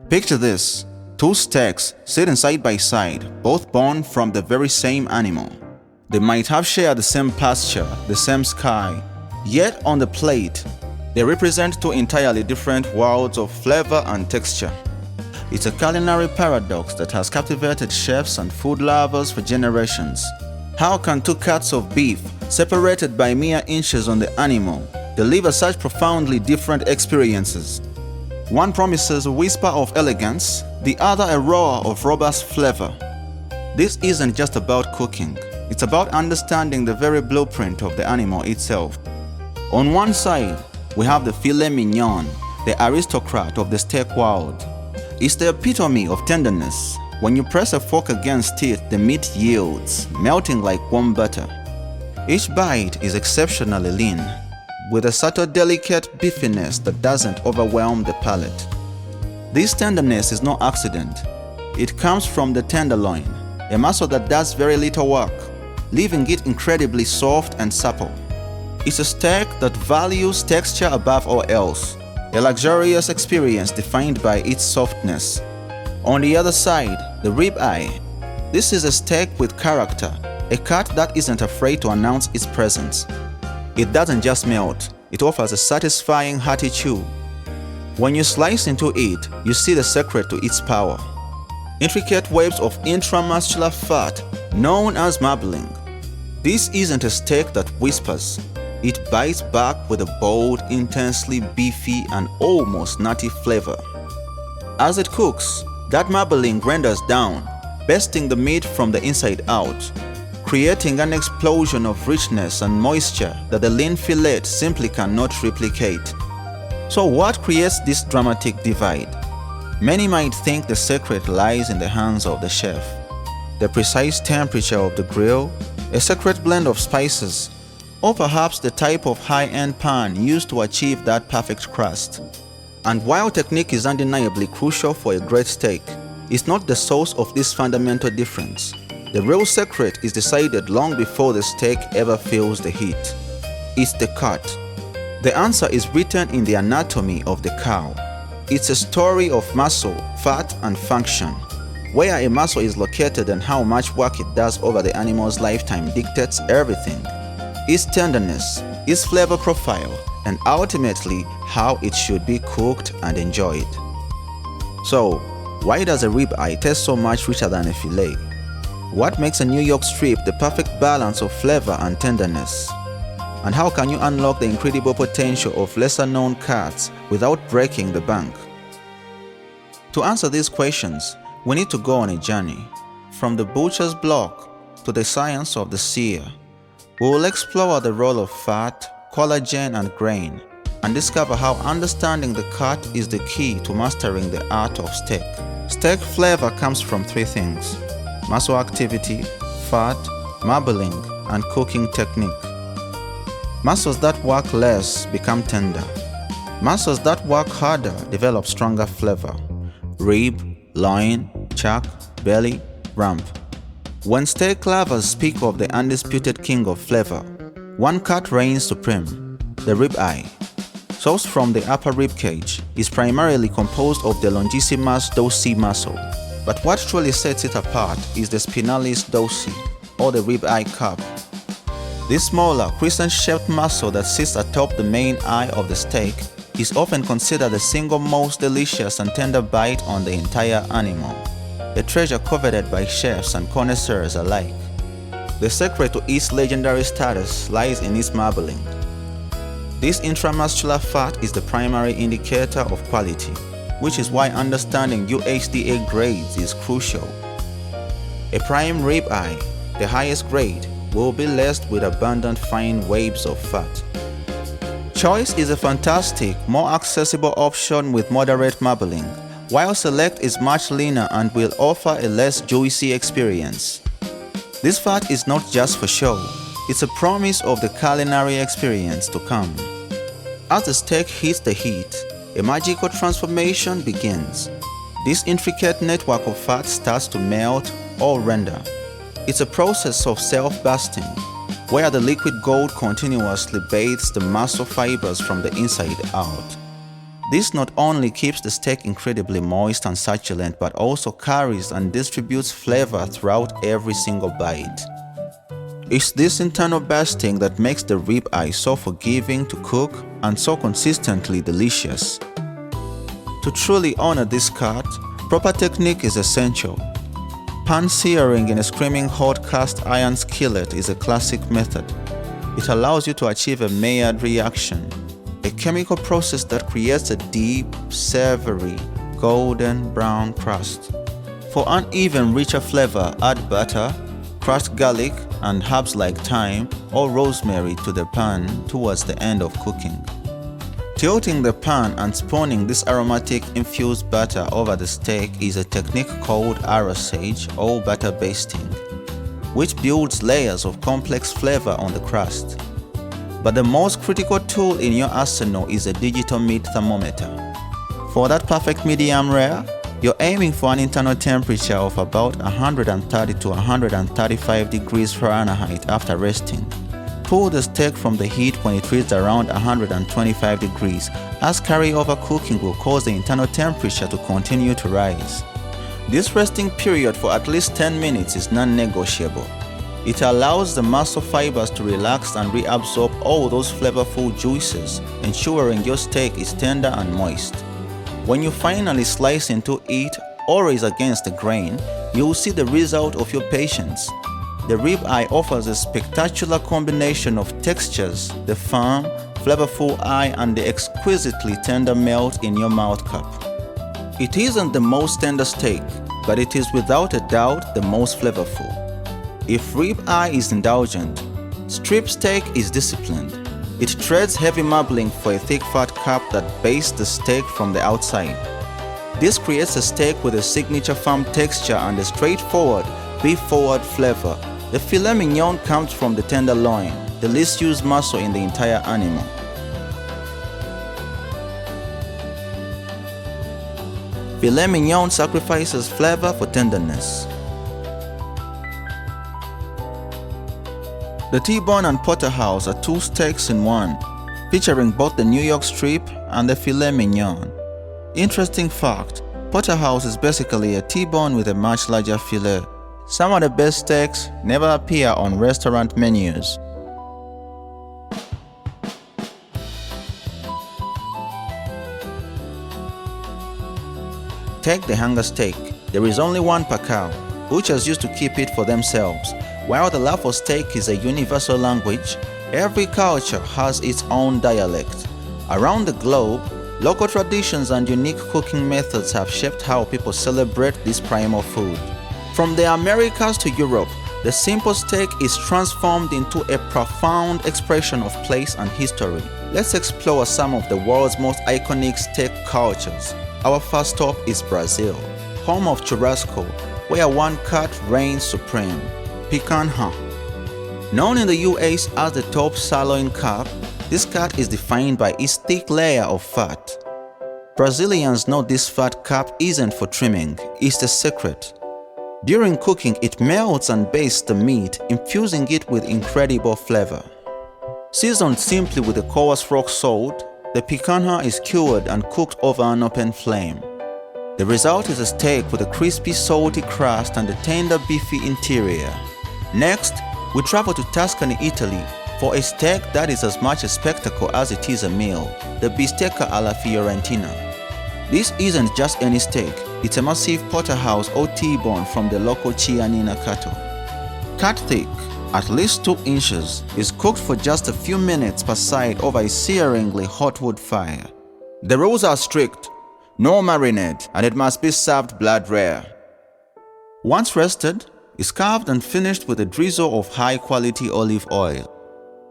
Picture this: two steaks sitting side by side, both born from the very same animal. They might have shared the same pasture, the same sky, yet on the plate, they represent two entirely different worlds of flavor and texture. It's a culinary paradox that has captivated chefs and food lovers for generations. How can two cuts of beef, separated by mere inches on the animal, deliver such profoundly different experiences? One promises a whisper of elegance, the other a roar of robust flavor. This isn't just about cooking, it's about understanding the very blueprint of the animal itself. On one side, we have the Filet Mignon, the aristocrat of the steak world. It's the epitome of tenderness. When you press a fork against it, the meat yields, melting like warm butter. Each bite is exceptionally lean, with a subtle delicate beefiness that doesn't overwhelm the palate. This tenderness is no accident. It comes from the tenderloin, a muscle that does very little work, leaving it incredibly soft and supple. It's a steak that values texture above all else, a luxurious experience defined by its softness. On the other side, the ribeye. This is a steak with character, a cut that isn't afraid to announce its presence. It doesn't just melt, it offers a satisfying hearty chew. When you slice into it, you see the secret to its power. Intricate waves of intramuscular fat, known as marbling. This isn't a steak that whispers. It bites back with a bold, intensely beefy and almost nutty flavor. As it cooks, that marbling renders down, bursting the meat from the inside out, creating an explosion of richness and moisture that the lean fillet simply cannot replicate. So what creates this dramatic divide? Many might think the secret lies in the hands of the chef. The precise temperature of the grill, a secret blend of spices, or perhaps the type of high-end pan used to achieve that perfect crust. And while technique is undeniably crucial for a great steak, it's not the source of this fundamental difference. The real secret is decided long before the steak ever feels the heat. It's the cut. The answer is written in the anatomy of the cow. It's a story of muscle, fat, and function. Where a muscle is located and how much work it does over the animal's lifetime dictates everything. Its tenderness, its flavor profile, and ultimately how it should be cooked and enjoyed. So, why does a ribeye taste so much richer than a filet? What makes a New York strip the perfect balance of flavor and tenderness? And how can you unlock the incredible potential of lesser-known cuts without breaking the bank? To answer these questions, we need to go on a journey, from the butcher's block to the science of the sear. We will explore the role of fat, collagen, and grain, and discover how understanding the cut is the key to mastering the art of steak. Steak flavor comes from three things: muscle activity, fat, marbling, and cooking technique. Muscles that work less become tender. Muscles that work harder develop stronger flavor. Rib, loin, chuck, belly, rump. When steak lovers speak of the undisputed king of flavor, one cut reigns supreme: the ribeye. Sourced from the upper rib cage, is primarily composed of the longissimus dorsi muscle. But what truly sets it apart is the spinalis dorsi, or the ribeye cup. This smaller, crescent-shaped muscle that sits atop the main eye of the steak is often considered the single most delicious and tender bite on the entire animal, a treasure coveted by chefs and connoisseurs alike. The secret to its legendary status lies in its marbling. This intramuscular fat is the primary indicator of quality, which is why understanding USDA grades is crucial. A prime ribeye, the highest grade, will be laced with abundant fine waves of fat. Choice is a fantastic, more accessible option with moderate marbling, while Select is much leaner and will offer a less juicy experience. This fat is not just for show, it's a promise of the culinary experience to come. As the steak hits the heat, a magical transformation begins. This intricate network of fat starts to melt or render. It's a process of self-basting, where the liquid gold continuously bathes the muscle fibers from the inside out. This not only keeps the steak incredibly moist and succulent but also carries and distributes flavor throughout every single bite. It's this internal basting that makes the ribeye so forgiving to cook and so consistently delicious. To truly honor this cut, proper technique is essential. Pan searing in a screaming hot cast iron skillet is a classic method. It allows you to achieve a Maillard reaction, a chemical process that creates a deep, savory, golden brown crust. For an even richer flavor, add butter, crushed garlic, and herbs like thyme or rosemary to the pan towards the end of cooking. Tilting the pan and spooning this aromatic infused butter over the steak is a technique called arrosage or butter basting, which builds layers of complex flavor on the crust. But the most critical tool in your arsenal is a digital meat thermometer. For that perfect medium rare, you're aiming for an internal temperature of about 130 to 135 degrees Fahrenheit after resting. Pull the steak from the heat when it reaches around 125 degrees, as carryover cooking will cause the internal temperature to continue to rise. This resting period for at least 10 minutes is non-negotiable. It allows the muscle fibers to relax and reabsorb all those flavorful juices, ensuring your steak is tender and moist. When you finally slice into it or is against the grain, you will see the result of your patience. The ribeye offers a spectacular combination of textures, the firm, flavorful eye and the exquisitely tender melt in your mouth cup. It isn't the most tender steak, but it is without a doubt the most flavorful. If ribeye is indulgent, strip steak is disciplined. It treads heavy marbling for a thick fat cap that bastes the steak from the outside. This creates a steak with a signature firm texture and a straightforward, beef-forward flavor. The filet mignon comes from the tenderloin, the least used muscle in the entire animal. Filet mignon sacrifices flavor for tenderness. The T-bone and porterhouse are two steaks in one, featuring both the New York strip and the filet mignon. Interesting fact, porterhouse is basically a T-bone with a much larger filet. Some of the best steaks never appear on restaurant menus. Take the hanger steak. There is only one per cow. Butchers used to keep it for themselves. While the love for steak is a universal language, every culture has its own dialect. Around the globe, local traditions and unique cooking methods have shaped how people celebrate this primal food. From the Americas to Europe, the simple steak is transformed into a profound expression of place and history. Let's explore some of the world's most iconic steak cultures. Our first stop is Brazil, home of churrasco, where one cut reigns supreme. Picanha. Known in the US as the top sirloin cut, this cut is defined by its thick layer of fat. Brazilians know this fat cap isn't for trimming, it's the secret. During cooking, it melts and bastes the meat, infusing it with incredible flavor. Seasoned simply with the coarse rock salt, the picanha is cured and cooked over an open flame. The result is a steak with a crispy, salty crust and a tender, beefy interior. Next, we travel to Tuscany, Italy for a steak that is as much a spectacle as it is a meal, the bistecca alla fiorentina. This isn't just any steak, it's a massive porterhouse or T-bone from the local Chianina cattle. Cut thick, at least 2 inches, is cooked for just a few minutes per side over a searingly hot wood fire. The rules are strict. No marinade, and it must be served blood rare. Once rested, it's carved and finished with a drizzle of high-quality olive oil.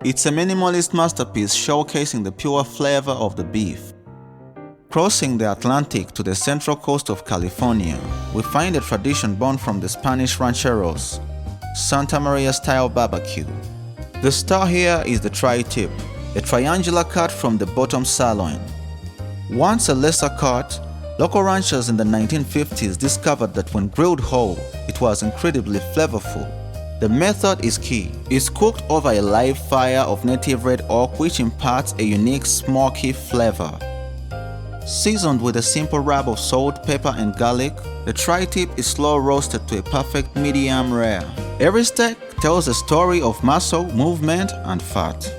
It's a minimalist masterpiece showcasing the pure flavor of the beef. Crossing the Atlantic to the central coast of California, we find a tradition born from the Spanish rancheros, Santa Maria-style barbecue. The star here is the tri-tip, a triangular cut from the bottom sirloin. Once a lesser cut, local ranchers in the 1950s discovered that when grilled whole, it was incredibly flavorful. The method is key. It's cooked over a live fire of native red oak, which imparts a unique smoky flavor. Seasoned with a simple rub of salt, pepper, and garlic, the tri-tip is slow roasted to a perfect medium rare. Every steak tells a story of muscle, movement, and fat.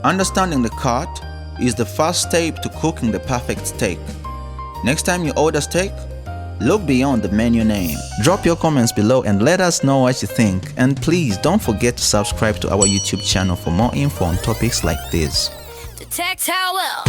Understanding the cut is the first step to cooking the perfect steak. Next time you order steak, look beyond the menu name. Drop your comments below and let us know what you think. And please don't forget to subscribe to our YouTube channel for more info on topics like this. The tactile well.